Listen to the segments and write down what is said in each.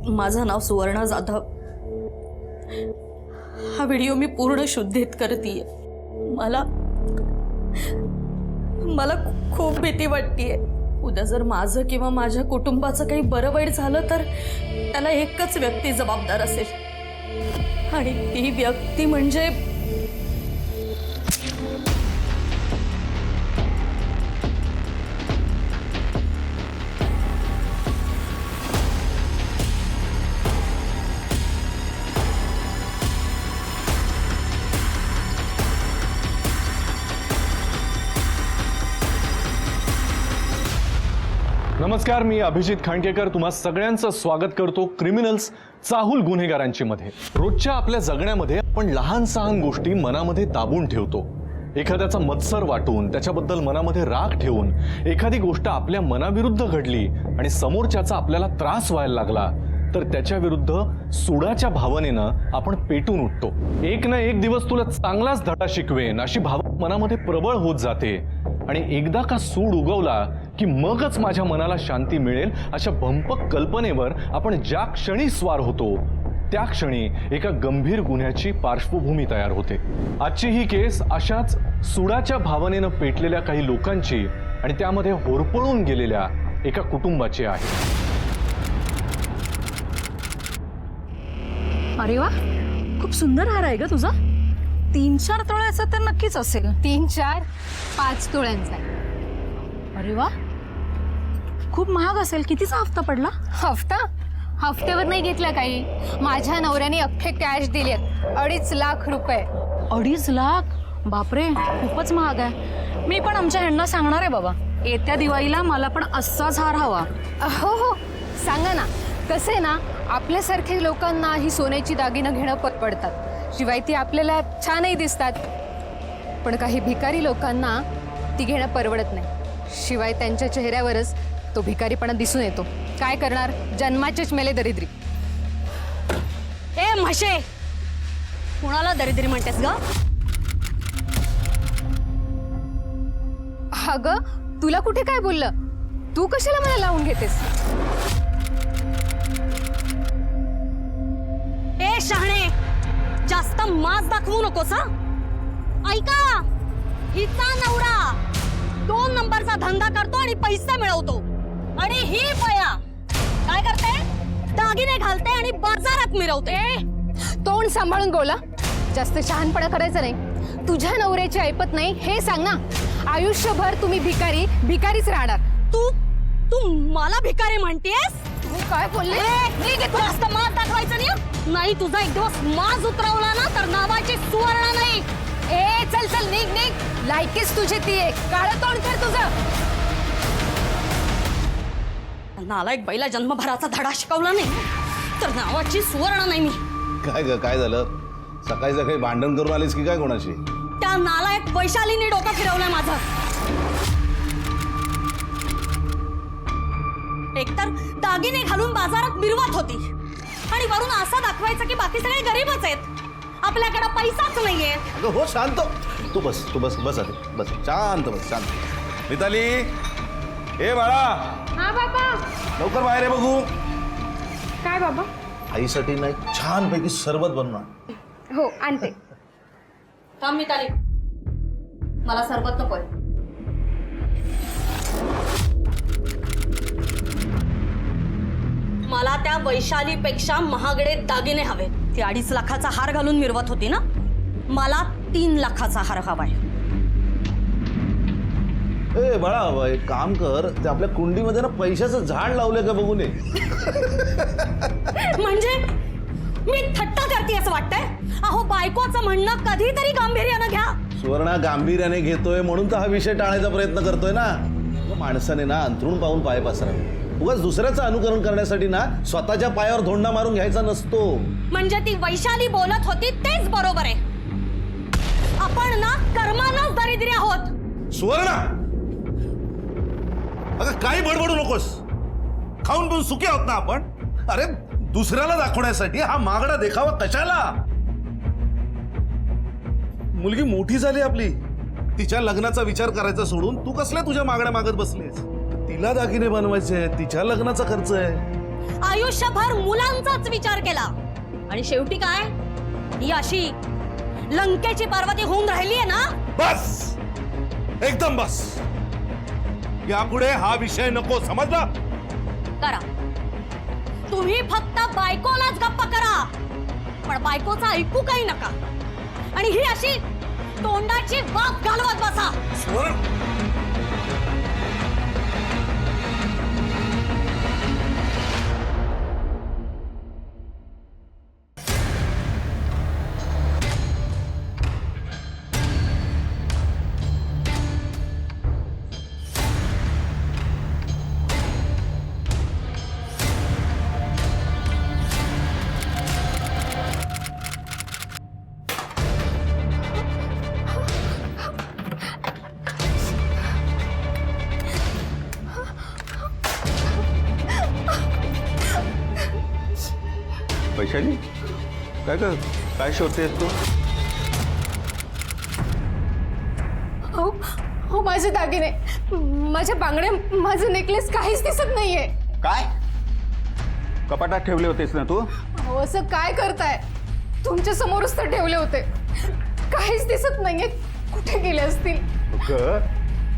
माझं नाव सुवर्णा जाधव। हा व्हिडिओ मी पूर्ण शुद्धीत करतेय। मला खूप भीती वाटतेय। उद्या जर माझं किंवा माझ्या कुटुंबाचं काही बरं वाईट झालं तर त्याला एकच व्यक्ती जबाबदार असेल आणि ती व्यक्ती म्हणजे नमस्कार, मी अभिजित खांडकेकर तुम्हा सगळ्यांचं स्वागत करतो क्रिमिनल्स चाहूल गुन्हेगारांची मध्ये। रोजच्या आपल्या जगण्यामध्ये आपण लहान सहान गोष्टी मनामध्ये दाबून ठेवतो। एखाद्याचा मत्सर वाटून त्याच्याबद्दल मनामध्ये राग ठेवून एखादी गोष्ट आपल्या मनाविरुद्ध घडली आणि समोरच्याचा आपल्याला त्रास व्हायला लागला तर त्याच्या विरुद्ध सुडाच्या भावनेनं आपण पेटून उठतो। एक ना एक दिवस तुला चांगलाच धडा शिकवेन अशी भावना मनामध्ये प्रबळ होत जाते आणि एकदा का सूड उगवला की मगच माझ्या मनाला शांती मिळेल अशा भंपक कल्पनेवर आपण ज्या क्षणी स्वार होतो त्या क्षणी एका गंभीर गुन्ह्याची पार्श्वभूमी तयार होते। आजची ही केस अशाच सुडाच्या भावनेनं पेटलेल्या काही लोकांची आणि त्यामध्ये होरपळून गेलेल्या एका कुटुंबाची आहे। अरे वा, खूप सुंदर हार आहे ग तुझा। 3-4 तोळ्याचा तर नक्कीच असेल। 3-4-5 तोळ्यांचा आहे। अरे वा, खूप महाग असेल। कितीचा हफ्ता पडला? हफ्त्यावर नाही घेतला काही। माझ्या नवऱ्याने अख्खे कॅश दिलेत 2.5 लाख रुपये। 2.5 लाख? बापरे, खूपच महाग आहे। मी पण आमच्या ह्यांना सांगणार आहे बाबा, येत्या दिवाळीला मला पण असाच हार हवा। हो सांगा ना। कसं आहे ना, आपल्यासारखे लोकांना ही सोन्याची दागिनं घेणं पडतात, शिवाय ती आपल्याला छानही दिसतात। पण काही भिकारी लोकांना ती घेणं परवडत नाही, शिवाय त्यांच्या चेहऱ्यावरच तो भिकारीपणा दिसून येतो। काय करणार, जन्माचेच मेले दरिद्री। ए म्हशे, कुणाला दरिद्री म्हणतेस ग? अगं, तुला कुठे काय बोललं? तू कशाला मला लावून घेतेस? ए शहाणे, जास्त माज दाखवू नकोस हा। ऐका, हिचा नवरा 2 नंबरचा धंदा करतो आणि पैसा मिळवतो आणि ही बया काय करते? दागिने घालते आणि बाजारात मिरवते। तोंड सांभाळून बोला, जास्त शहाणपणा करायचं नाही। तुझ्या नवऱ्याची ऐपत नाही हे सांग ना। आयुष्यभर तुम्ही भिकारीच राहणार। तू मला भिकारी म्हणतेस? तू काय बोलले? जास्त माज दाखवायचं नाही। तुझा एक दिवस माज उतरवला ना तर नावाची सुवर्ण नाही। ए चल निघ। लायकीच तुझी ती आहे, काळं तोंड कर तुझं। नालायक बाईला जन्मभराचा धडा शिकवला नाही तर नावाची सुवर्ण नाही मी। काय झालं? सकाळी सकाळी भांडण करून आलीस की काय कोणाशी? त्या नालायक वैशालीने डोकं फिरवलंय माझं। एकतर दागिने घालून बाजारात मिरवत होती आणि वरून असं दाखवायचं की बाकी सगळे गरीबच आहेत, आपल्याकडे पैसाच नाहीये। अगं हो, शांत तू बस आधी बस, शांत बस, शांत। मिताली, ए बाळा, हा बाबा। लवकर बाहेर आहे बघू। काय बाबा? आईसाठी नाही छानपैकी सरबत बनवणार। हो आणते। थांब मिताली, मला सरबत नकोय। मला त्या वैशालीपेक्षा महागडे दागिने हवे। ती 2.5 लाखाचा हार घालून मिरवत होती ना, मला 3 लाखाचा हार हवाय। ए बाळा, एक काम कर, ते आपल्या कुंडीमध्ये ना पैशाचं झाड लावलंय का बघू नये। म्हणजे मी थट्टा करते असं वाटतंय? अहो, बायकोचं म्हणणं कधीतरी गांभीर्यानं घ्या। सुवर्णा गांभीर्याने घेतोय म्हणून तर हा विषय टाळायचा प्रयत्न करतोय ना। माणसाने ना अंथरूण पाहून पाय पसरावे। उगाच दुसऱ्याचं अनुकरण करण्यासाठी ना स्वतःच्या पायावर धोंडा मारून घ्यायचा नसतो। म्हणजे ती वैशाली बोलत होती तेच बरोबर आहे। आपण ना कर्मानंच दरिद्री आहोत। सुवर्णा, अगं काही बडबडू नकोस। खाऊन पण सुखी आहोत ना आपण। अरे दुसऱ्याला दाखवण्यासाठी हा मागडा देखावा कशाला? मुलगी मोठी झाली आपली, तिच्या लग्नाचा विचार करायचा सोडून तू कसल्या तुझ्या मागण्या मागत बसलीस? तिला दागिने बनवायचे, तिच्या लग्नाचा खर्च आहे। आयुष्यभर मुलांचाच विचार केला आणि शेवटी काय ही अशी लंकेची पार्वती होऊन राहिली आहे ना. बस एकदम बस. यापुढे हा विषय नको, समजला? करा तुम्ही फक्त बायकोलाच गप्प करा, पण बायकोचं ऐकू काही नका आणि ही अशी तोंडाची वाफ घालवत बसा. वैशाली काय ग, काय शोधतेस तू? हो माझे दागिने, माझे बांगडे, माझं नेकलेस काहीच दिसत नाहीये. काय कपाटात ठेवले होतेस ना तू? अहो असं काय करताय? तुमच्या समोरच तर ठेवले होते, काहीच दिसत नाहीये. कुठे गेले असतील?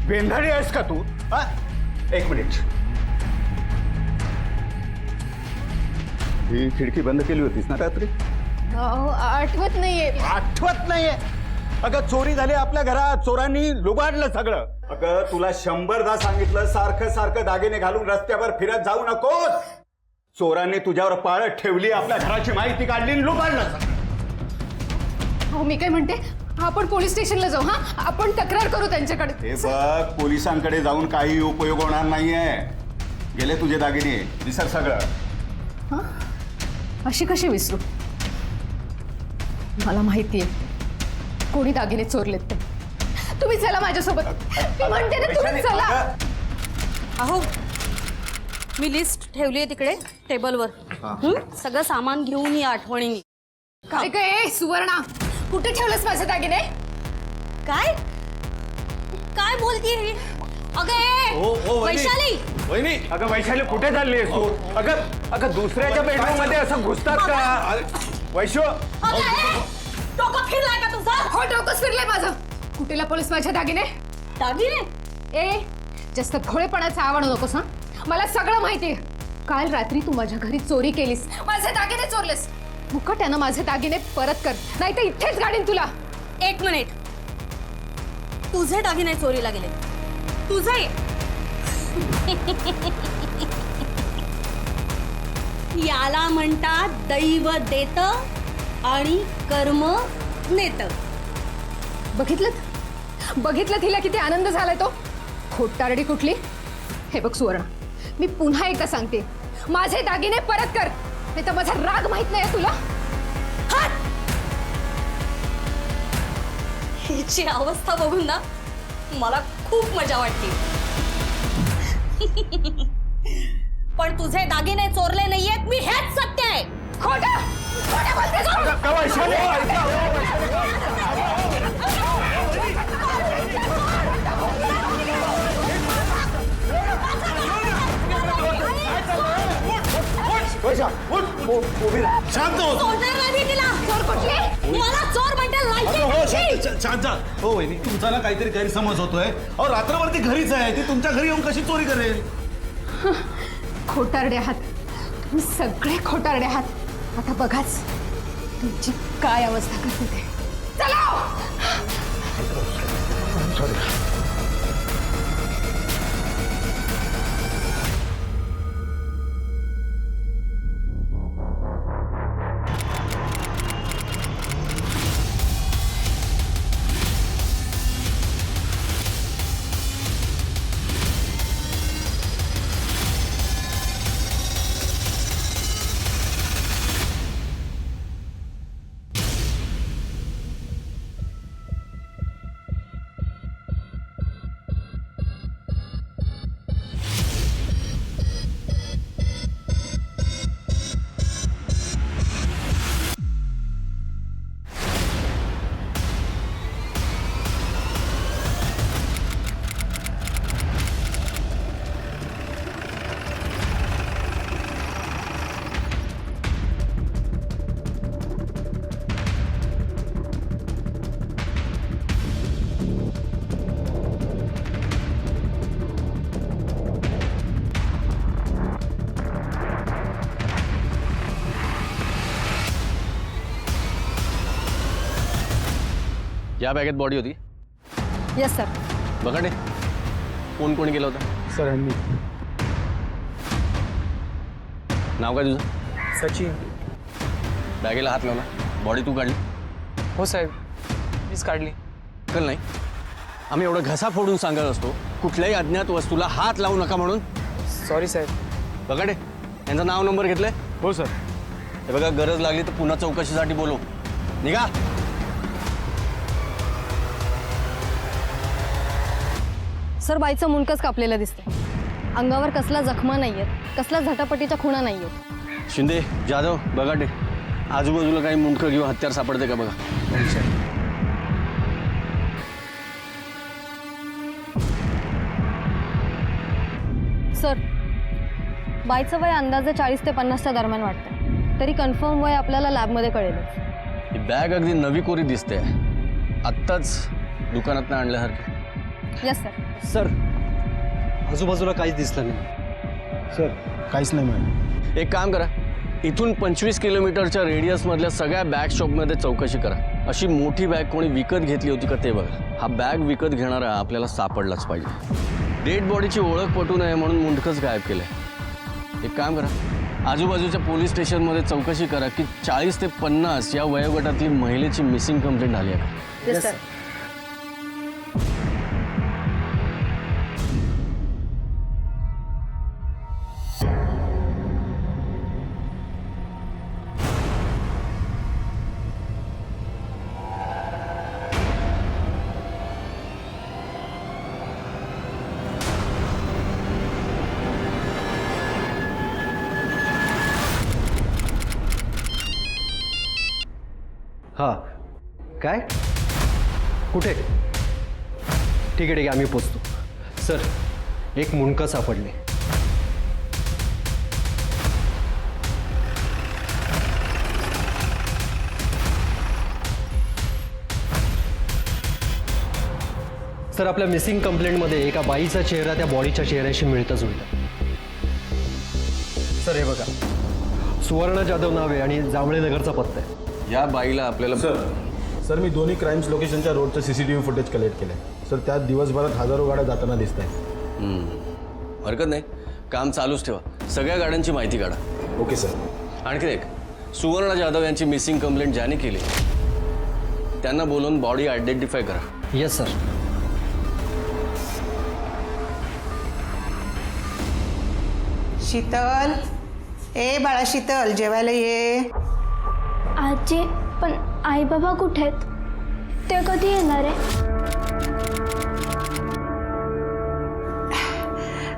वेंधाळी आहेस का तू? हा, एक मिनिट. ही खिडकी बंद केली होतीस ना रात्री? अहो, आठवत नाहीये. आठवत नाहीये? अगं चोरी झाली आपल्या घरात, चोरांनी लुबाडलं सगळं. अगं तुला 100दा सांगितलं सारखं सारखं दागिने घालून रस्त्यावर फिरत जाऊ नकोस. चोरांनी तुझ्यावर पाळत ठेवली, आपल्या घराची माहिती काढली आणि लुबाडलं. हो मी काय म्हणते, आपण पोलीस स्टेशनला जाऊ. हा, आपण तक्रार करू त्यांच्याकडे. हे बघ, पोलिसांकडे जाऊन काही उपयोग होणार नाहीये. गेले तुझे दागिने, विसर सगळं. अशी कशी विसरू? मला माहितीये कोणी दागिने चोरलेत ते. तुम्ही चला माझ्यासोबत. मी म्हणते ना, तुम्ही चला. अहो मी लिस्ट ठेवली आहे तिकडे टेबलवर. सगळं सामान घेऊन या आठवणीने. काय काय सुवर्णा, कुठे ठेवलंस माझे दागिने? काय काय बोलतीये? अगं वैशाली, वहिनी, अगं वैशाली कुठे चाललीस तू? अगं दुसऱ्याच्या बेडरूम मध्ये असं घुसतात का? वैशो, डोकं फिरलाय का तुझा? हो डोकंच फिरलंय माझं. कुठे लपवलीस माझे दागिने? दागिने? ए जास्त भोळेपणाचा आवाज नकोस. हा, मला सगळं माहितीये. काल रात्री तू माझ्या घरी चोरी केलीस, माझे दागिने चोरलेस. मुकट्यानं माझे दागिने परत कर, नाही तर इथेच गाडीन तुला. एक मिनिट, तुझे दागिने चोरीला गेले? तुझे? याला म्हणतात दैव देत आणि कर्म नेत. बघितलं तिला किती आनंद झालाय तो. खोटारडी कुठली. हे बघ सुवर्णा, मी पुन्हा एकदा सांगते, माझे दागिने परत कर, नाही तर माझा राग माहित नाही तुला. हिची अवस्था बघून ना मला खूप मजा वाटते. पण तुझे दागिने चोरले नाहीयेत, मी हेच सत्य आहे. खोटं बोलतेस तू. शांत हो. सोडणार नाही तिला. चोर कुठली? मला चोर म्हणते लायकी. हो शांत. हो वहिनी, तुमचा ना काहीतरी गैरसमज होतोय. अहो रात्रभर ती घरीच आहे, ती तुमच्या घरी येऊन कशी चोरी करेल? खोटारडे आहात तुम्ही, सगळे खोटारडे आहात. आता बघाच तुमची काय अवस्था करते ते. चला. या बॅगेत बॉडी होती येस सर. बघा रे कोण कोणी गेलं होतं सर मी नाव काय तुझं सचिन. बॅगेला हात लावला बॉडी तू काढली हो साहेब मीच काढली. कल नाही आम्ही एवढं घसा फोडून सांगत असतो कुठल्याही अज्ञात वस्तूला हात लावू नका म्हणून. सॉरी साहेब. बघा रे यांचं नाव नंबर घेतलंय. हो सर. हे बघा गरज लागली तर पुन्हा चौकशीसाठी बोलू. निघा. सर बाईचं मुंडकच कापलेलं दिसतंय. अंगावर कसला जखमा नाहीयेत, कसला झटापटीच्या खुणा नाहीयेत. शिंदे जाधव बघा रे आजूबाजूला काही मुंडकं किंवा हत्यार सापडते का बघा. सर बाईचं वय अंदाजे 40 ते 50च्या दरम्यान वाटतं. तरी कन्फर्म वय आपल्याला लॅबमध्ये कळेलच. ही बॅग अगदी नवी कोरी दिसते आत्ताच दुकानातनं आणल्यासारखी. Yes sir. सर आजूबाजूला काहीच दिसलं नाही. सर काहीच नाही मिळालं. एक काम करा इथून 25 किलोमीटरच्या रेडियसमधल्या सगळ्या बॅग शॉपमध्ये चौकशी करा. अशी मोठी बॅग कोणी विकत घेतली होती का ते बघा. हा बॅग विकत घेणारा आपल्याला सापडलाच पाहिजे. डेड बॉडीची ओळख पटू नये म्हणून मुंडकच गायब केलंय. एक काम करा आजूबाजूच्या पोलीस स्टेशनमध्ये चौकशी करा की 40 ते 50 या वयोगटातली महिलेची मिसिंग कंप्लेंट आली आहे का. Yes sir. हां काय कुठे ठीक आहे आम्ही पोचतो. सर एक मुंडकं सापडले. सर आपल्या मिसिंग कंप्लेंटमध्ये एका बाईचा चेहरा त्या बॉडीच्या चेहऱ्याशी मिळतं जुळतं. सर हे बघा सुवर्ण जाधव नाव आहे आणि जांभळे नगरचा पत्ता आहे. या बाईला आपल्याला सर मी दोन्ही क्राईम्स लोकेशनच्या रोडचं CCTV फुटेज कलेक्ट केलं आहे. सर त्यात दिवसभरात हजारो गाड्या जाताना दिसत आहेत. हरकत नाही काम चालूच ठेवा. सगळ्या गाड्यांची माहिती काढा. Okay sir. आणखी एक सुवर्ण जाधव यांची मिसिंग कंप्लेंट ज्याने केली त्यांना बोलून बॉडी आयडेंटिफाय करा. Yes sir. शीतल ए बाळा शीतल जेवायला ये. आजी पण आई बाबा कुठे आहेत? ते कधी येणार आहे?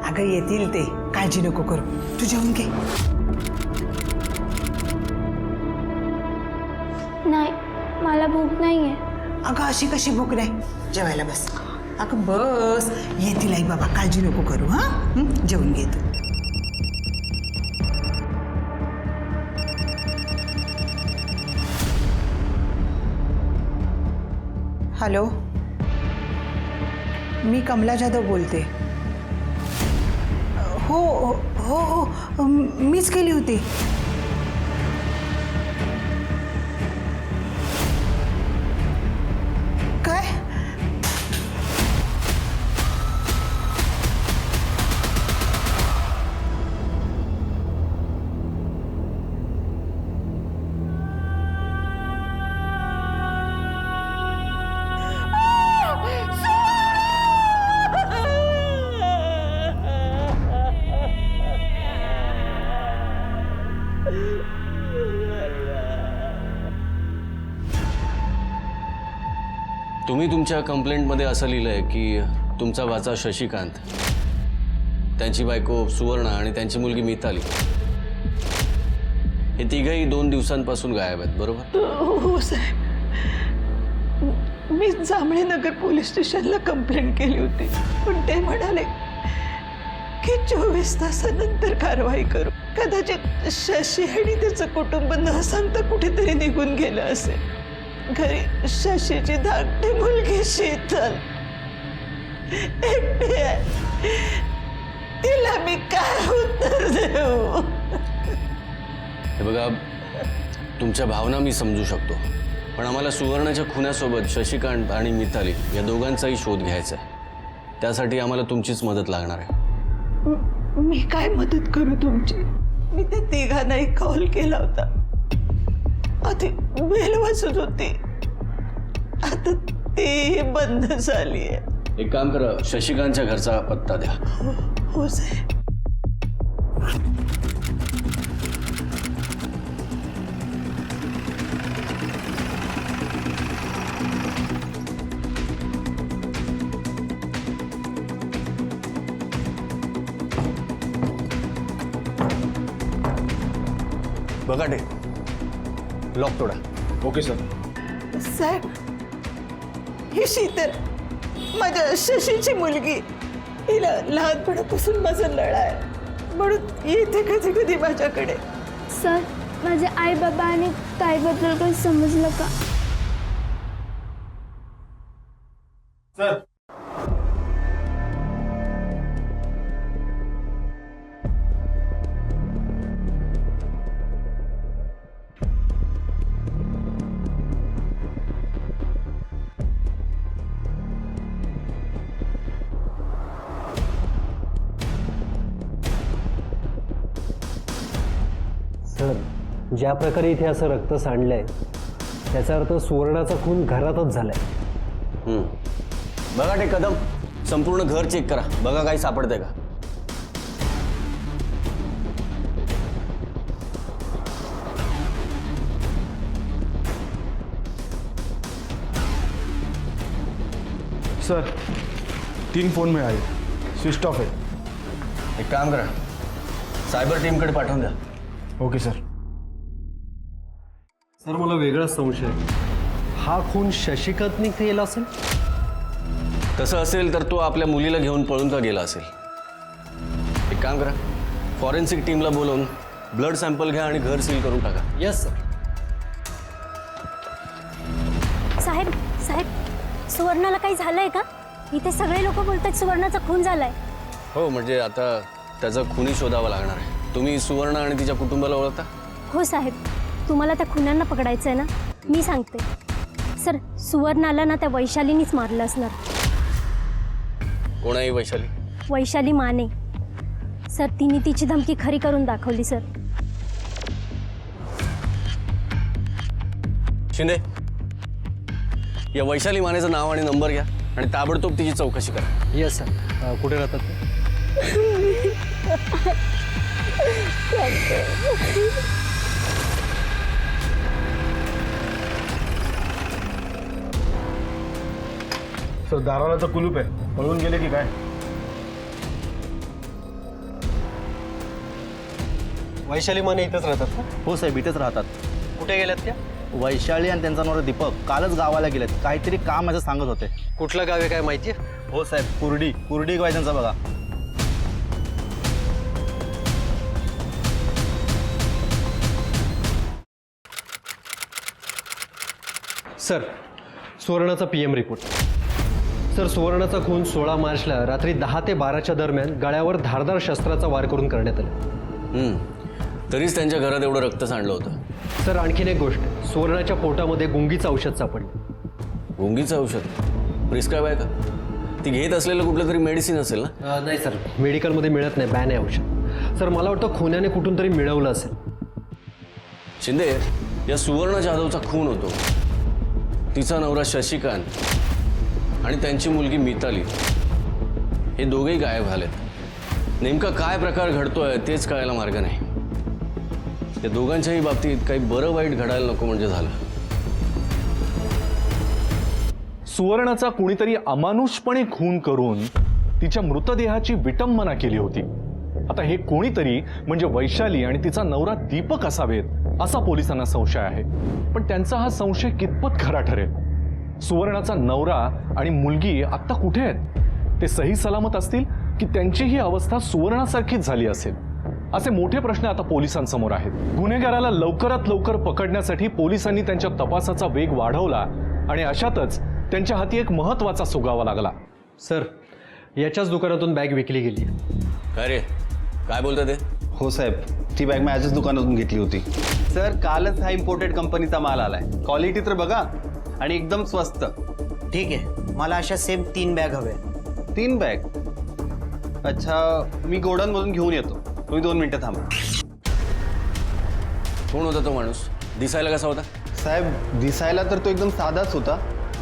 अगं येतील ते काळजी नको करू. तू जेवून घे. नाही मला भूक नाहीये. अगं अशी कशी भूक नाही. जेवायला बस. अगं बस येतील आई बाबा काळजी नको करू. हां जेवून घे तू. हॅलो मी कमला जाधव बोलते. हो हो हो मीच केली होती. काय तुम्ही तुमच्या कंप्लेंटमध्ये असं लिहिलंय की तुमचा वाचा शशिकांत, त्यांची बायको सुवर्ण आणि त्यांची मुलगी मिताली हे तिघही 2 दिवसांपासून गायब आहेत, बरोबर? हो साहेब. मी जांभळेनगर पोलीस स्टेशनला कंप्लेंट केली होती पण ते म्हणाले की 24 तासानंतर कारवाई करू. कदाचित शशी आणि त्याचं कुटुंब न सांगता कुठेतरी निघून गेलं असेल. घरी शशीची धाकटी मुलगी शीतल एकटी आहे. तिला मी काय उत्तर देऊ? हे बघा तुमच्या भावना मी समजू शकतो पण आम्हाला सुवर्णाच्या खुन्यासोबत शशिकांत आणि मिताली या दोघांचाही शोध घ्यायचा आहे. त्यासाठी आम्हाला तुमचीच मदत लागणार आहे. मी काय मदत करू तुमची? मी त्या तिघांनाही कॉल केला होता. आधी बेल वाजत होती, आता ते बंद झाली आहे. एक काम करा, शशिकांतच्या घरचा पत्ता द्या. हो साहेब. बघा ते लॉक तोडा. Okay sir. साहेब, ही शीतल माझ्या शशीची मुलगी. हिला लहानपणापासून माझा लळा आहे, म्हणून येते कधी कधी माझ्याकडे. सर माझे आई बाबा आणि ताईबद्दल काही समजलं का? सर. सर ज्या प्रकारे इथे असं रक्त सांडलंय त्याचा अर्थ सुवर्णाचा खून घरातच झालाय. बघा ते कदम, संपूर्ण घर चेक करा, बघा काही सापडतंय का. सर 3 फोन मिळाले, स्विच ऑफ आहे. एक काम करा, सायबर टीमकडे पाठवून द्या. Okay sir. सर मला वेगळाच संशय आहे. हा खून शशिकांतने केला असेल? तसं असेल तर तो आपल्या मुलीला घेऊन पळून का गेला असेल. एक काम करा, फॉरेन्सिक टीमला बोलवून ब्लड सॅम्पल घ्या आणि घर सील करून टाका. Yes sir. साहेब साहेब, सुवर्णाला काही झालंय का? इथे सगळे लोक बोलतात सुवर्णाचा खून झालाय. हो, म्हणजे आता त्याचा खुनी शोधावा लागणार आहे. तुम्ही सुवर्ण आणि तिच्या कुटुंबाला ओळखता? हो साहेब, तुम्हाला त्या खुन्यांना पकडायचं आहे ना. मी सांगते सर, सुवर्णाला ना त्या वैशालीनीच मारलं असणार. कोणाही वैशाली? वैशाली माने सर, तिने तिची धमकी खरी करून दाखवली सर. शिंदे, या वैशाली मानेचं नाव आणि नंबर घ्या आणि ताबडतोब तिची चौकशी करा. Yes sir. कुठे राहतात ते? सर दाराला तर कुलूप आहे, पळून गेले की काय? वैशाली माने इथंच राहतात का? हो साहेब, इथेच राहतात. कुठे गेल्यात त्या? वैशाली आणि त्यांचा नवरा दीपक कालच गावाला गेलेत, काहीतरी काम असं सांगत होते. कुठलं गाव आहे काय माहिती आहे? हो साहेब, कुर्डी गाव आहे त्यांचा बघा. सर सुवर्णाचा PM रिपोर्ट. सर सुवर्णाचा खून 16 मार्चला रात्री 10 ते 12च्या दरम्यान गळ्यावर धारदार शस्त्राचा वार करून करण्यात आला. तरीच त्यांच्या घरात एवढं रक्त सांडलं होतं. सर आणखीन एक गोष्ट, सुवर्णाच्या पोटामध्ये गुंगीचं औषध सापडलं. गुंगीचं औषध प्रिस्क्राईब आहे का? ती घेत असलेलं कुठलं तरी मेडिसिन असेल ना? नाही सर, मेडिकलमध्ये मिळत नाही, बॅन आहे औषध. सर मला वाटतं खुन्याने कुठून तरी मिळवलं असेल. शिंदे, या सुवर्ण जाधवचा खून होतो. तिचा नवरा शशिकांत आणि त्यांची मुलगी मिताली हे दोघेही गायब झालेत. नेमका काय प्रकार घडतोय तेच कळायला मार्ग नाही. त्या दोघांच्याही बाबतीत काही बरं वाईट घडायला नको म्हणजे झालं. सुवर्णाचा कुणीतरी अमानुषपणे खून करून तिच्या मृतदेहाची विटंबना केली होती. आता हे कोणीतरी म्हणजे वैशाली आणि तिचा नवरा दीपक असावेत असा पोलिसांना संशय आहे. पण त्यांचा हा संशय कितपत खरा ठरेल? सुवर्णाचा नवरा आणि मुलगी आत्ता कुठे आहेत? ते सही सलामत असतील की त्यांचीही अवस्था सुवर्णासारखीच झाली असेल? असे मोठे प्रश्न आता पोलिसांसमोर आहेत. गुन्हेगाराला लवकरात लवकर पकडण्यासाठी पोलिसांनी त्यांच्या तपासाचा वेग वाढवला आणि अशातच त्यांच्या हाती एक महत्त्वाचा सुगावा लागला. सर याच्याच दुकानातून बॅग विकली गेली. काय रे, काय बोलतं ते? हो साहेब, ती बॅग मी आजच दुकानातून घेतली होती. सर कालच हा इम्पोर्टेड कंपनीचा माल आलाय. क्वालिटी तर बघा आणि एकदम स्वस्त. ठीक आहे, मला अशा सेम 3 बॅग हवे. 3 बॅग? अच्छा, मी गोडाऊनमधून घेऊन येतो. तुम्ही 2 मिनिटं थांबा. कोण होता तो माणूस? दिसायला कसा होता? साहेब, दिसायला तर तो एकदम साधाच होता,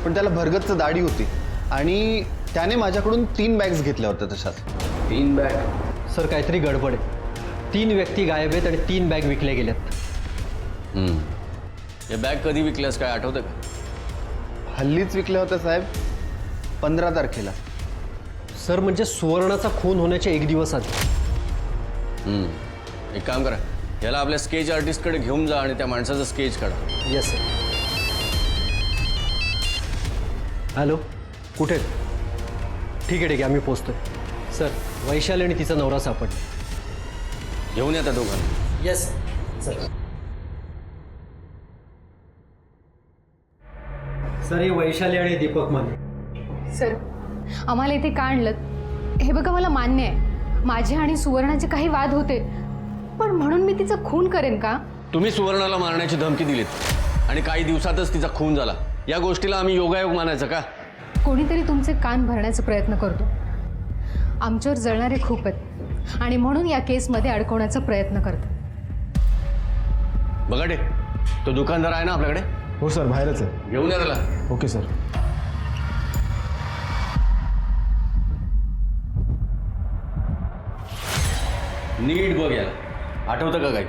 पण त्याला भरगच्च दाढी होती आणि त्याने माझ्याकडून 3 बॅग्स घेतल्या होत्या तशाच. 3 बॅग? सर काहीतरी गडबड आहे. 3 व्यक्ती गायब आहेत आणि 3 बॅग विकल्या गेल्यात. या बॅग कधी विकल्यास काय आठवतं का? हल्लीच विकल्या होत्या साहेब, 15 तारखेला. सर म्हणजे सुवर्णाचा खून होण्याच्या 1 दिवस आधी. एक काम करा, याला आपल्या स्केच आर्टिस्टकडे घेऊन जा आणि त्या माणसाचं स्केच काढा. Yes sir. हॅलो, कुठे? ठीक आहे आम्ही पोचतोय. सर, वैशाली आणि तिचा नवरा सापडला. घेऊन या त्या दोघांना. Yes sir. सर, ही वैशाली आणि दीपक माने. सर, आम्हाला इथे का आणलं? हे बघा, मला मान्य आहे माझे आणि सुवर्णाचे काही वाद होते, पण म्हणून मी तिचा खून करेन का? तुम्ही सुवर्णाला मारण्याची धमकी दिलीत आणि काही दिवसातच तिचा खून झाला. या गोष्टीला आम्ही योगायोग मानायचं का? कोणीतरी तुमचे कान भरण्याचा प्रयत्न करतो. आमच्यावर जळणारे खूप आहेत आणि म्हणून या केसमध्ये अडकवण्याचा प्रयत्न करतो. बघा तो दुकानदार आहे ना आपल्याकडे? हो सर, बाहेरच आहे. घेऊन या त्याला. Okay sir. नीट बघ याला, आठवतं का काही?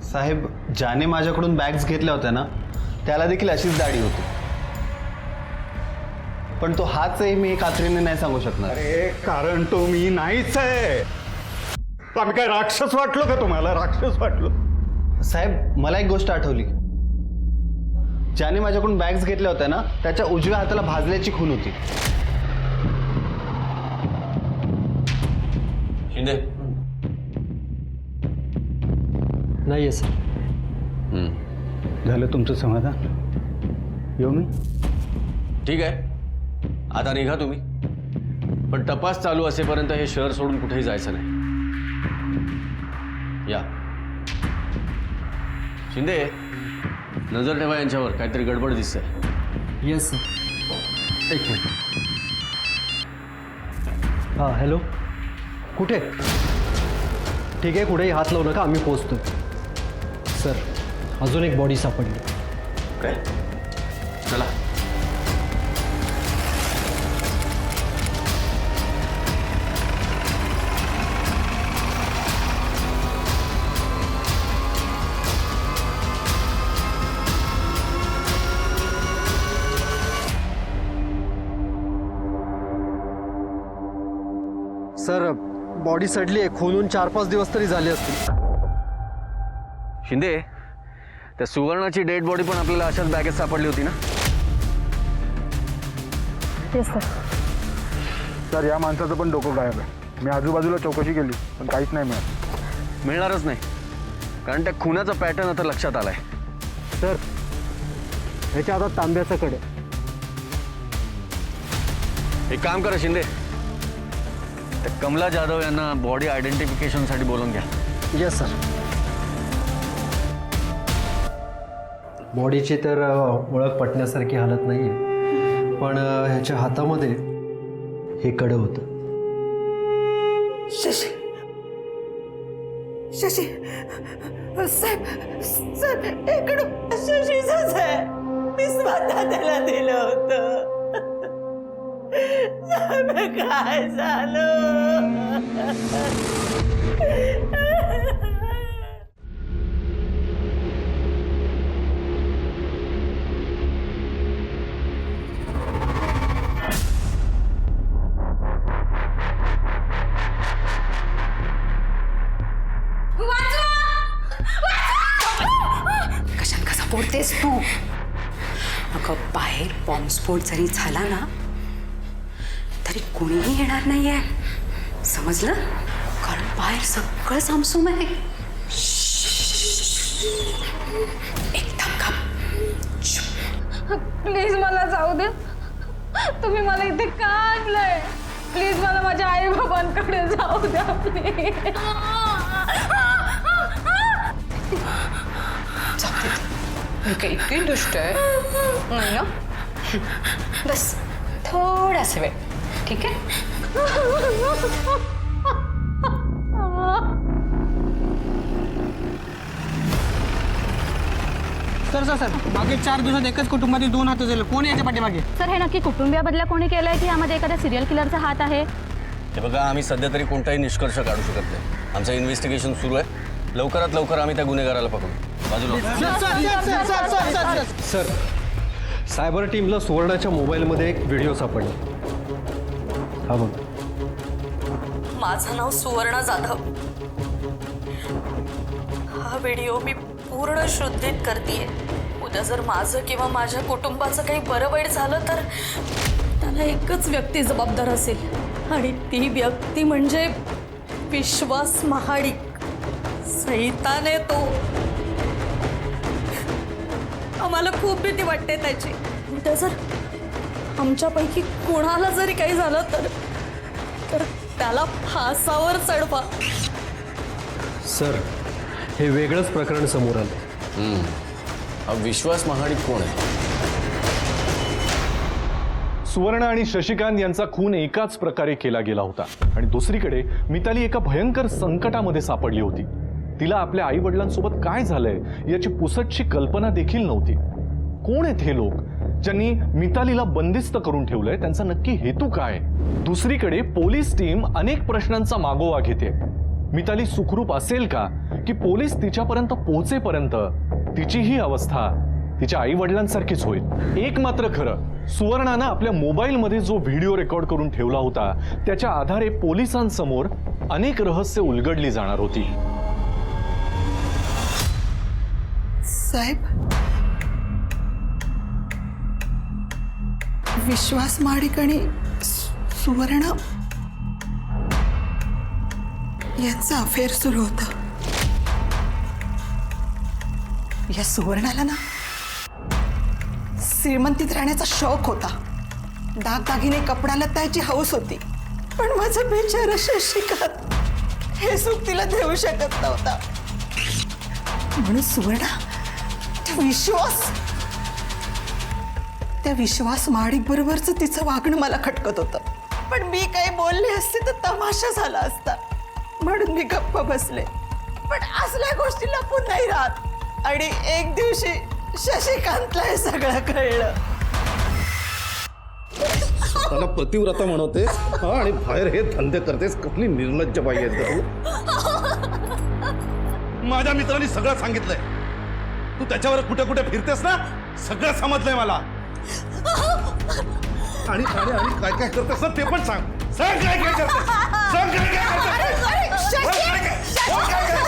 साहेब, ज्याने माझ्याकडून बॅग्स घेतल्या होत्या ना, त्याला देखील अशीच दाढी होती. पण तो हाच आहे मी खात्रीने नाही सांगू शकणार. अरे कारण तो मी नाहीच आहे. आम्ही काय राक्षस वाटलो का तुम्हाला? राक्षस वाटलो? साहेब, मला एक गोष्ट आठवली. ज्याने माझ्याकडून बॅग्स घेतल्या होत्या ना, त्याच्या उजव्या हाताला भाजल्याची खून होती. शिंदे? नाही आहे सर. झालं तुमचं समाधान? येऊ मी? ठीक आहे, आता निघा तुम्ही. पण तपास चालू असेपर्यंत हे शहर सोडून कुठेही जायचं नाही. या. शिंदे, नजर ठेवा यांच्यावर, काहीतरी गडबड दिसतंय. Yes sir. एक मिनिट. हां, हॅलो, कुठे? ठीक आहे, कुठेही हात लावू नका, आम्ही पोचतोय. सर, अजून एक बॉडी सापडली. काय? चला. सर, बॉडी सडली आहे. खून 4-5 दिवस तरी झाले असतील. शिंदे, त्या सुवर्णाची डेड बॉडी पण आपल्याला अशाच बॅगेत सापडली होती ना? Yes sir. सर, या माणसाचं पण डोकं गायब आहे. मी आजूबाजूला चौकशी केली, पण काहीच नाही मिळालं. मिळणारच नाही, कारण त्या खुनाचा पॅटर्न आता लक्षात आलाय. सर, ह्याच्या आता तांब्याचं कडे. एक काम करा शिंदे, त्या कमला जाधव यांना बॉडी आयडेंटिफिकेशनसाठी बोलून घ्या. Yes sir. बॉडीची तर ओळख पटण्यासारखी हालत नाही आहे, पण ह्याच्या हातामध्ये हे कडं होतं. शशी, शशी, साहेब, साहेब, इकडं शशीचंच आहे. मी स्वतः त्याला दिलं होतं. साहेब, काय झालं? कशात कसा बोलतेस तू? अगं, बाहेर बॉम्बस्फोट जरी झाला ना तरी कुणीही येणार नाहीये, समजलं? कारण बाहेर सगळं सामसूम आहे. एकदम गप. प्लीज मला जाऊ दे. तुम्ही मला इथे का आणलंय? प्लीज मला माझ्या आई बाबांकडे जाऊ द्या इतकी दुष्ट आहे नाही ना बस थोडासा वेळ ठीक आहे सर सर सर मागे 4 दिवसात एकच कुटुंबातील 2 हात झाले. कोण याच्या पाठीमागे? सर हे नक्की कुटुंबियाबद्दल कोणी केलंय की यामध्ये एखाद्या सिरियल किलरचा हात आहे? हे बघा, आम्ही सध्या तरी कोणताही निष्कर्ष काढू शकत नाही. आमचं इन्व्हेस्टिगेशन सुरू आहे. लवकरात लवकर आम्ही त्या गुन्हेगाराला पकडू. बाजूला. सर सायबर टीमला सुवर्णाच्या मोबाईलमध्ये एक व्हिडिओ सापडला. हा बघ. माझं नाव सुवर्णा जाधव. हा व्हिडिओ मी पूर्ण शुद्धीत करतेय. उद्या जर माझं किंवा माझ्या कुटुंबाचं काही बरं वाईट झालं तर त्याला एकच व्यक्ती जबाबदार असेल आणि ती व्यक्ती म्हणजे विश्वास महाडिक. सैताने तो. आम्हाला खूप भीती वाटते त्याची. उद्या जर आमच्यापैकी कोणाला जरी काही झालं तर त्याला फासावर चढवा. सर हे वेगळंच प्रकरण समोर आलं. हा विश्वास महाडिक कोण आहे? सुवर्ण आणि शशिकांत यांचा खून एकाच प्रकारे केला गेला होता आणि दुसरीकडे मिताली एका भयंकर संकटामध्ये सापडली होती. तिला आपल्या आई वडिलांसोबत काय झालंय याची पुसटशी कल्पना देखील नव्हती. कोण आहेत हे लोक ज्यांनी मितालीला बंदिस्त करून ठेवलंय? त्यांचा नक्की हेतू काय? दुसरीकडे पोलीस टीम अनेक प्रश्नांचा मागोवा घेते. मिताली सुखरूप असेल का, की पोलीस तिच्यापर्यंत पोहोचेपर्यंत तिची ही अवस्था तिच्या आई वडिलांसारखीच होईल? एक मात्र खरं, सुवर्णानं आपल्या मोबाईलमध्ये जो व्हिडिओ रेकॉर्ड करून ठेवला होता त्याच्या आधारे पोलिसांसमोर अनेक रहस्य उलगडली जाणार होती. साहेब, विश्वास महाडिक आणि सुवर्ण यांचा अफेअर सुरू होता. या सुवर्णाला ना श्रीमंतीत राहण्याचा शौक होता. दागदागिने कपडा लत्याची हौस होती. पण माझा बेचारा शशिकांत हे सुख तिला देऊ शकत नव्हता. म्हणून सुवर्णा त्या विश्वास महाडिक बरोबरच तिचं वागणं मला खटकत होतं. पण मी काही बोलले असते तर तमाशा झाला असता. म्हणून मी गप्प बसले. पण असल्या गोष्टी लपून नाही राहत. आणि एक दिवशी शशिकांतला हे सगळं कळलं. स्वतःला प्रतिव्रता म्हणवतेस आणि बाहेर हे धंदे करतेस. कसली निर्लज्ज बाई आहेस तू. माझ्या मित्रांनी सगळं सांगितलंय. तू त्याच्यावर कुठे कुठे फिरतेस ना, सगळं समजलंय मला. आणि काय काय करतेस ना ते पण सांग. सांग काय काय करतेस. सांग काय काय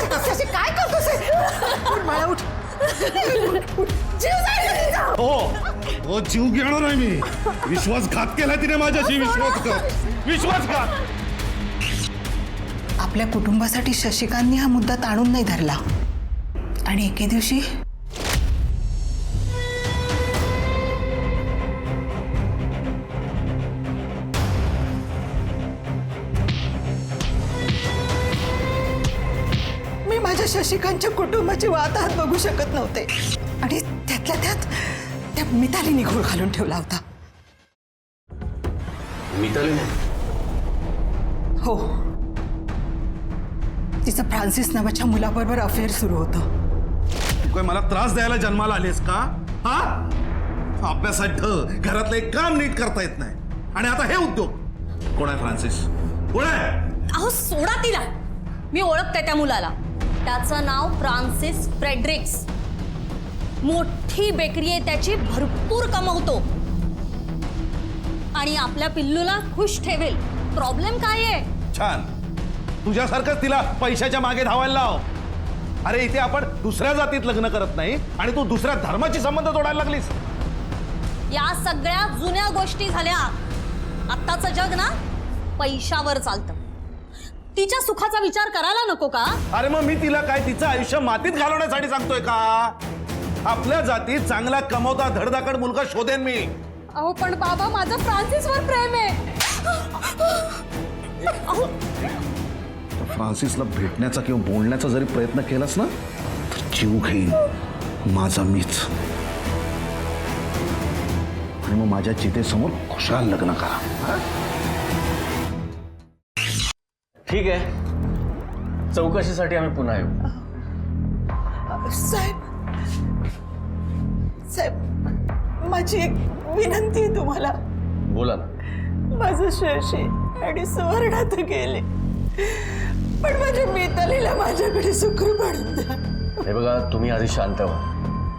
करतेस. काय करतोस? मला उठ. हो जीव घेणार नाही मी. विश्वासघात केला तिने माझ्याशी. विश्वासघात. आपल्या कुटुंबासाठी शशिकांतनी हा मुद्दा ताणून नाही धरला. आणि एके दिवशी मी माझ्या शशिकांतच्या कुटुंबाची वाताहत बघू शकत नव्हते. आणि त्यातल्या त्यात त्या मितालीने घोळ घालून ठेवला होता. मिताली? हो, तिचं फ्रान्सिस नावाच्या मुलाबरोबर अफेअर सुरू होतं. तू काय मला त्रास द्यायला जन्माला आलेस का? हा, आपल्यासाठी घरातलं एक काम नीट करता येत नाही आणि आता हे उद्योग. कोण आहे फ्रान्सिस? कोण आहे? अहो सोडा तिला. मी ओळखते त्या मुलाला. त्याचं नाव फ्रान्सिस फ्रेडरिक्स. मोठी बेकरी आहे त्याची. भरपूर कमवतो आणि आपल्या पिल्लूला खुश ठेवेल. प्रॉब्लेम काय आहे? छान. तुझ्यासारखंच तिला पैशाच्या मागे धावायला लाव. अरे इथे आपण दुसऱ्या जातीत लग्न करत नाही आणि तू दुसऱ्या धर्माची संबंध तोडायला लागलीस. या सगळ्या जुन्या गोष्टी झाल्या. आत्ताचं जग ना पैशावर चालतं. तिच्या सुखाचा विचार करायला नको का? अरे मग मी तिला काय तिचं आयुष्य मातीत घालवण्यासाठी सांगतोय का? आपल्या जातीत चांगला कमवता धडधाकड मुलगा शोधेन मी. अहो पण बाबा, माझं फ्रान्सिसवर प्रेम आहे. फ्रान्सिसला भेटण्याचा किंवा बोलण्याचा जरी प्रयत्न केलास ना तर जीव घेईन माझा मीच. आणि मग माझ्या चितेसमोर खुशाल लग्न करा. हा? ठीक आहे, चौकशीसाठी आम्ही पुन्हा येऊ. साहेब साहेब माझी एक विनंती आहे तुम्हाला. बोला ना. माझं शशी आणि सुवर्ण तर गेले, पण माझ्या मितालीला माझ्याकडे सुखरूप आणून द्या. हे बघा, तुम्ही आधी शांत व्हा.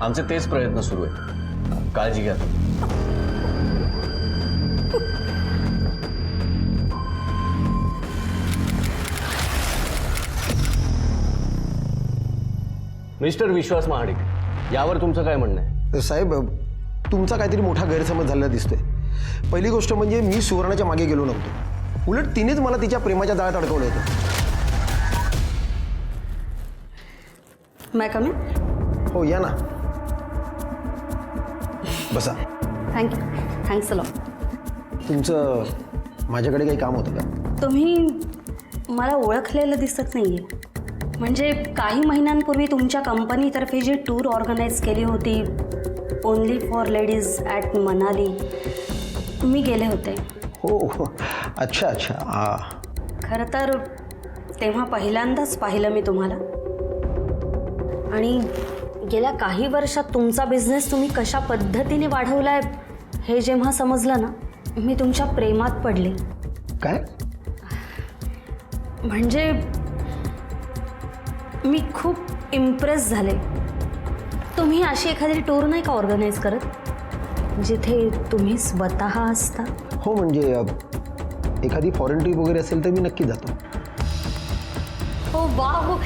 आमचे तेच प्रयत्न सुरू आहेत. काळजी घ्या. मिस्टर विश्वास महाडिक, यावर तुमचं काय म्हणणं आहे? साहेब, तुमचा काहीतरी मोठा गैरसमज झालेला दिसतोय. पहिली गोष्ट म्हणजे मी सुवर्णाच्या मागे गेलो नव्हतो, उलट तिनेच मला तिच्या प्रेमाच्या जाळ्यात अडकवलं होतं. मैं कमी. हो, या ना, बसा. थँक्यू. Thanks a lot. तुमचं माझ्याकडे काही काम होतं का? तुम्ही मला ओळखलेलं दिसत नाहीये. म्हणजे काही महिन्यांपूर्वी तुमच्या कंपनीतर्फे जी टूर ऑर्गनाईज केली होती, only for ladies at Manali, मी गेले होते. हो, अच्छा अच्छा. खरं तर तेव्हा पहिल्यांदाच पाहिलं मी तुम्हाला. आणि गेल्या काही वर्षात तुमचा बिझनेस तुम्ही कशा पद्धतीने वाढवलाय हे जेव्हा समजलं ना, मी तुमच्या प्रेमात पडले. काय? म्हणजे मी खूप इम्प्रेस झाले. तुम्ही अशी एखादी टूर नाही का ऑर्गनाईज करत, जिथे तुम्ही स्वतः असता? हो, म्हणजे एखादी फॉरेन ट्रिप वगैरे असेल तर मी नक्की जातो. हो, वा हो.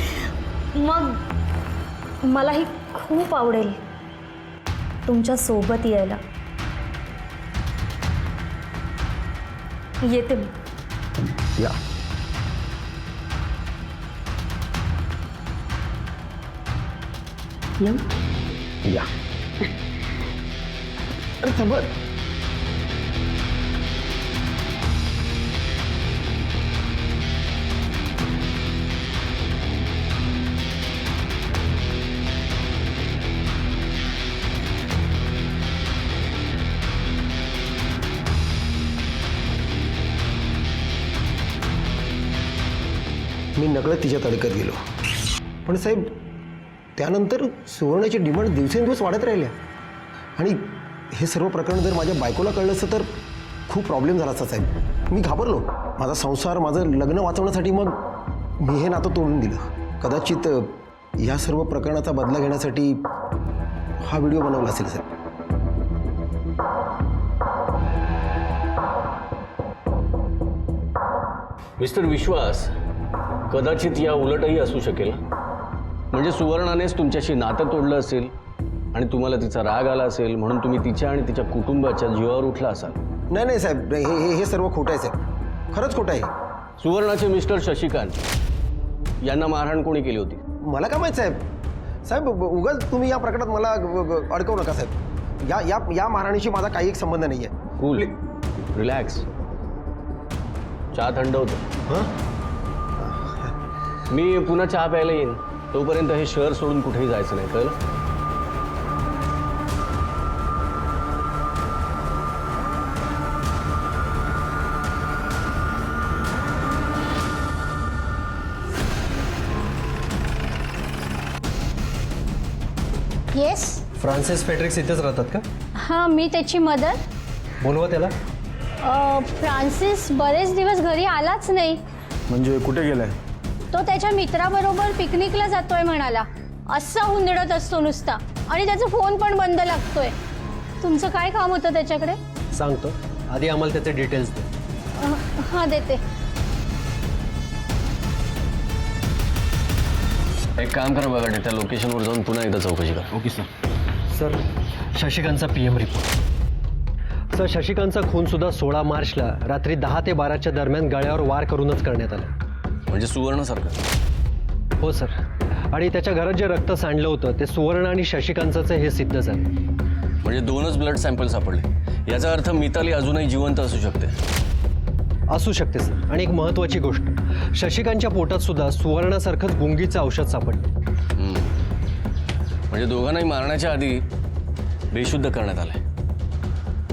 मग मलाही खूप आवडेल तुमच्या सोबत यायला. येते मी. या. येऊ? या. अरे थांबा. मी नकळत तिच्यात अडकत गेलो. पण साहेब, त्यानंतर सुवर्णाची डिमांड दिवसेंदिवस वाढत राहिल्या. आणि हे सर्व प्रकरण जर माझ्या बायकोला कळलं असतं तर खूप प्रॉब्लेम झाला असता साहेब. मी घाबरलो. माझा संसार, माझं लग्न वाचवण्यासाठी मग मी हे नातं तोडून दिलं. कदाचित या सर्व प्रकरणाचा बदला घेण्यासाठी हा व्हिडिओ बनवला असेल साहेब. मिस्टर विश्वास, कदाचित या उलटही असू शकेल. म्हणजे सुवर्णानेच तुमच्याशी नातं तोडलं असेल आणि तुम्हाला तिचा राग आला असेल, म्हणून तुम्ही तिच्या आणि तिच्या कुटुंबाच्या जीवावर उठला असाल. नाही नाही साहेब, हे सर्व खोटं आहे साहेब. खरंच खोटं आहे. सुवर्णाचे मिस्टर शशिकांत यांना मारहाण कोणी केली होती? मला काय माहीत साहेब. साहेब, उगाच तुम्ही या प्रकरणात मला अडकवू नका साहेब. या महाराणीशी माझा काही एक संबंध नाही आहे. Cool, relax. चहा थंड होतं. मी पुन्हा चहा प्यायला येईन. तोपर्यंत हे शहर सोडून कुठेही जायचं नाही, कळलं? येस. फ्रान्सिस पेट्रिक्स इथेच राहतात का? हां, मी त्याची मदर. बोलवा त्याला. फ्रान्सिस बरेच दिवस घरी आलाच नाही. म्हणजे कुठे गेलाय? तो त्याच्या मित्राबरोबर पिकनिकला जातोय म्हणाला. असा हुंदडत असतो नुसता, आणि त्याचा फोन पण बंद लागतोय. तुमचं काय काम होतं त्याच्याकडे? सांगतो, आधी आम्हाला त्याचे डिटेल्स दे. हां, देते. एक काम करा बघा, त्या लोकेशनवर जाऊन पुन्हा एकदा चौकशी करा. Okay sir. सर, शशिकांतचा PM रिपोर्ट. सर, शशिकांतचा खून सुद्धा 16 मार्चला रात्री 10 ते 12च्या दरम्यान गळ्यावर वार करूनच करण्यात आला. म्हणजे सुवर्णासारखं? हो सर. आणि त्याच्या घरात जे रक्त सांडलं होतं ते सुवर्ण आणि शशिकांतचं हे सिद्ध झालं. म्हणजे 2च ब्लड सॅम्पल सापडले. याचा अर्थ मिताली अजूनही जिवंत असू शकते. असू शकते सर. आणि एक महत्त्वाची गोष्ट, शशिकांतच्या पोटात सुद्धा सुवर्णासारखंच गुंगीचं औषध सापडलं. म्हणजे दोघांनाही मारण्याच्या आधी बेशुद्ध करण्यात आलंय.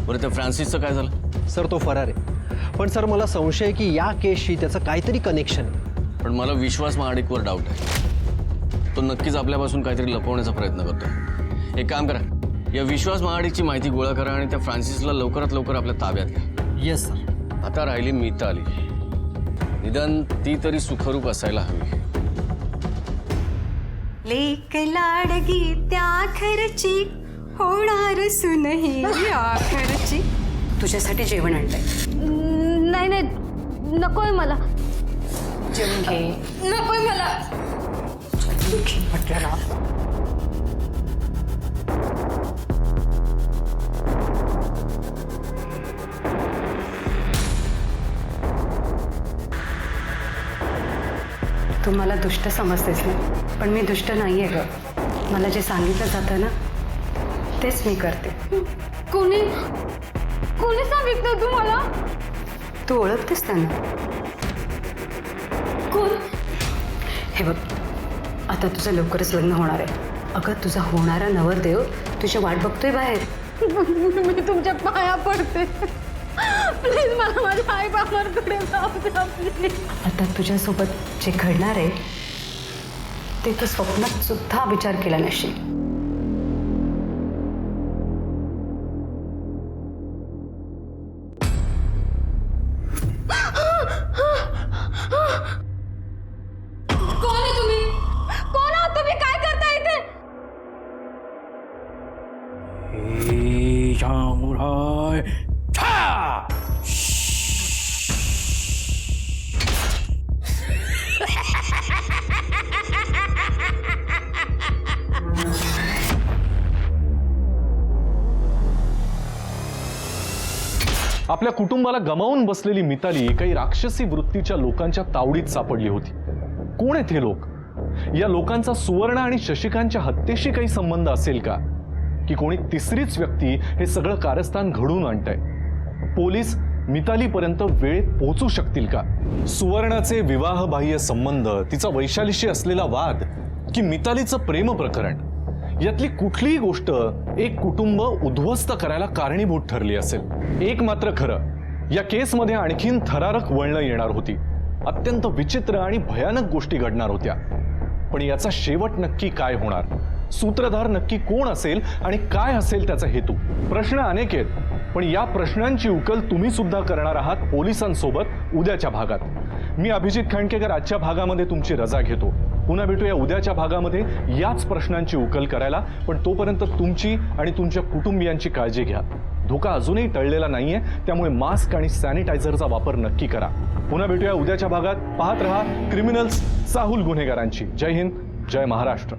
बरं, त्या फ्रान्सिसचं काय झालं? सर तो फरार आहे. पण सर मला संशय आहे की या केसशी त्याचं काहीतरी कनेक्शन आहे. पण मला विश्वास महाडिकवर डाऊट आहे. तो नक्कीच आपल्यापासून काहीतरी लपवण्याचा प्रयत्न करतोय. एक काम करा, या विश्वास महाडिकची माहिती गोळा करा आणि त्या फ्रान्सिसला लवकरात लवकर आपल्या ताब्यात घ्या. Yes sir. आता राहिली मिताली. निदान ती तरी सुखरूप असायला हवी. लेक लाडगी त्या घरची होणार सुनही आखरची. तुझ्यासाठी जेवण आणलंय. नाही नाही, नकोय मला. जेवण घे. नकोय मला. म्हटलं ना. तू मला दुष्ट समजतेस ना, पण मी दुष्ट नाहीये ग. मला जे सांगितलं जातं ना तेच मी करते. कोणी कोणी सांगितलं तुम्हाला? तू ओळखतेस त्यांना? कोण? हे बघ, आता तुझं लवकरच लग्न होणार आहे. अगं तुझा होणारा नवरदेव तुझी वाट बघतोय बाहेर. मी तुमच्या पाया पडते, प्लीज मला माझ्या आई बाबांकडे जाऊ द्या प्लीज. आता तुझ्यासोबत जे घडणार आहे ते तू स्वप्नात सुद्धा विचार केला नसशील. कोण आहे तुम्ही? कोण आहात तुम्ही? काय करता इथे? आपल्या कुटुंबाला गमावून बसलेली मिताली काही राक्षसी वृत्तीच्या लोकांच्या तावडीत सापडली होती. कोण आहेत हे लोक? या लोकांचा सुवर्ण आणि शशिकांतच्या हत्येशी काही संबंध असेल का? की कोणी तिसरीच व्यक्ती हे सगळं कारस्थान घडवून आणतंय? पोलीस मितालीपर्यंत वेळेत पोहोचू शकतील का? सुवर्णाचे विवाहबाह्य संबंध, तिचा वैशालीशी असलेला वाद, की मितालीचं प्रेम प्रकरण, यातली कुठलीही गोष्ट एक कुटुंब उद्ध्वस्त करायला कारणीभूत ठरली असेल. एक मात्र खरं, या केसमध्ये आणखीन थरारक वळणं येणार होती. अत्यंत विचित्र आणि भयानक गोष्टी घडणार होत्या. पण याचा शेवट नक्की काय होणार? सूत्रधार नक्की कोण असेल आणि काय असेल त्याचा हेतू? प्रश्न अनेक आहेत, पण या प्रश्नांची उकल तुम्ही सुद्धा करणार आहात पोलिसांसोबत उद्याच्या भागात. मी अभिजित खांडकेकर आजच्या भागामध्ये तुमची रजा घेतो. पुन्हा भेटूया उद्याच्या भागामध्ये याच प्रश्नांची उकल करायला. पण तोपर्यंत तुमची आणि तुमच्या कुटुंबियांची काळजी घ्या. धोका अजूनही टळलेला नाहीये, त्यामुळे मास्क आणि सॅनिटायझरचा वापर नक्की करा. पुन्हा भेटूया उद्याच्या भागात. पाहत रहा क्रिमिनल्स, चाहूल गुन्हेगारांची. जय हिंद, जय महाराष्ट्र.